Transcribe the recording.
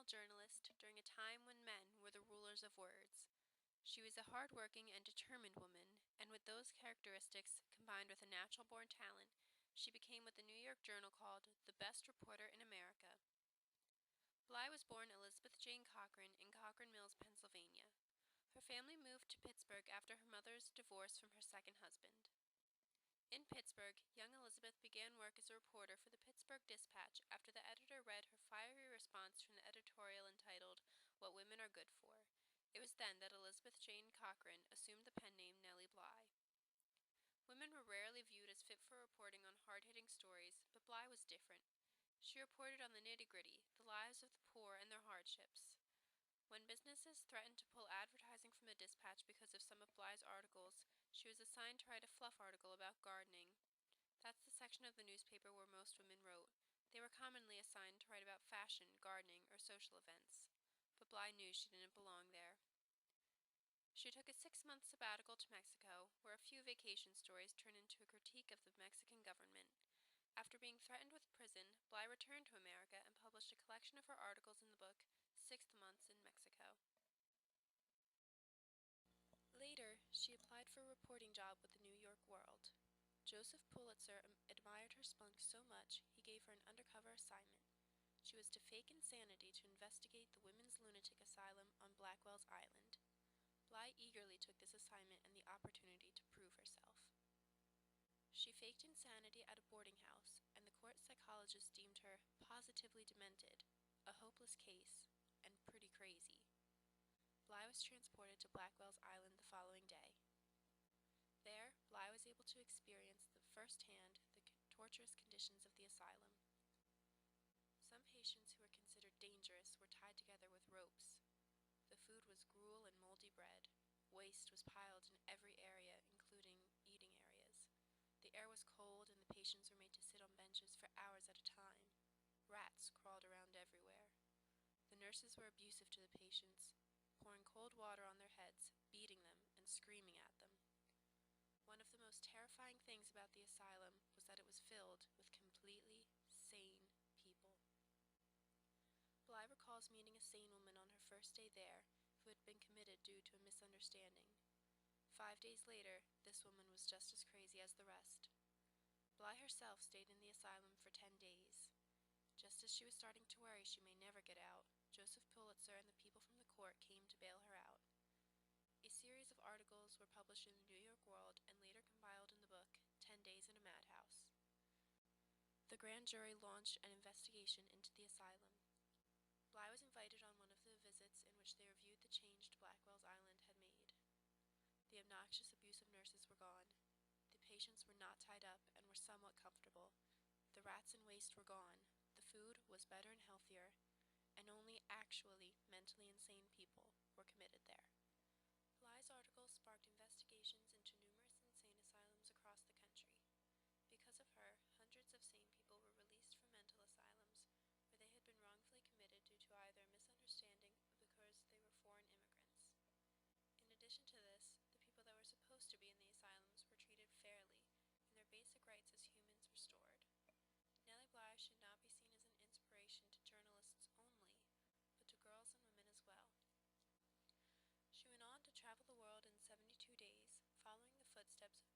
journalist during a time when men were the rulers of words. She was a hardworking and determined woman, and with those characteristics, combined with a natural-born talent, she became what the New York Journal called the best reporter in America. Bly was born Elizabeth Jane Cochran in Cochran Mills, Pennsylvania. Her family moved to Pittsburgh after her mother's divorce from her second husband. In Pittsburgh, young Elizabeth began work as a reporter for the Pittsburgh Dispatch after the editor read her fiery response from the editorial entitled, "What Women Are Good For." It was then that Elizabeth Jane Cochran assumed the pen name Nellie Bly. Women were rarely viewed as fit for reporting on hard-hitting stories, but Bly was different. She reported on the nitty-gritty, the lives of the poor and their hardships. When businesses threatened to pull advertising from the Dispatch because of some of Bly's articles, she was assigned to write a fluff article about gardening. That's the section of the newspaper where most women wrote. They were commonly assigned to write about fashion, gardening, or social events. But Bly knew she didn't belong there. She took a 6-month sabbatical to Mexico, where a few vacation stories turned into a critique of the Mexican government. After being threatened with prison, Bly returned to America and published a collection of her articles in the book, 6 Months in Mexico. Later, she applied for a reporting job with the New York World. Joseph Pulitzer admired her spunk so much, he gave her an undercover assignment. She was to fake insanity to investigate the women's lunatic asylum on Blackwell's Island. Bly eagerly took this assignment and the opportunity to prove herself. She faked insanity at a boarding house, and the court psychologist deemed her positively demented, a hopeless case, and pretty crazy. Bly was transported to Blackwell's Island the following day. There, Bly was able to experience firsthand the torturous conditions of the asylum. Some patients who were considered dangerous were tied together with ropes. The food was gruel and moldy bread. Waste was piled in every area, including eating areas. The air was cold and the patients were made to sit on benches for hours at a time. Rats crawled around everywhere. The nurses were abusive to the patients, pouring cold water on their heads, beating them, and screaming at them. One of the most terrifying things about the asylum was that it was filled with completely sane people. Bly recalls meeting a sane woman on her first day there who had been committed due to a misunderstanding. 5 days later, this woman was just as crazy as the rest. Bly herself stayed in the asylum for 10 days. Just as she was starting to worry she may never get out, Joseph Pulitzer and the people from the court came to bail her out. A series of articles were published in the New York World and later compiled in the book 10 Days in a Madhouse. The grand jury launched an investigation into the asylum. Bly was invited on one of the visits in which they reviewed the change Blackwell's Island had made. The obnoxious, abusive nurses were gone. The patients were not tied up and were somewhat comfortable. The rats and waste were gone. The food was better and healthier, and only actually mentally insane people were committed there. Bly's article sparked investigations into numerous insane asylums across the country. Because of her, hundreds of sane people were released from mental asylums where they had been wrongfully committed due to either misunderstanding or because they were foreign immigrants. In addition to this, the people that were supposed to be in the asylums were treated fairly, and their basic rights as humans restored. Nellie Bly should not be seen as an inspiration to journalists only, but to girls and women as well. She went on to travel the world in 72 days, following the footsteps of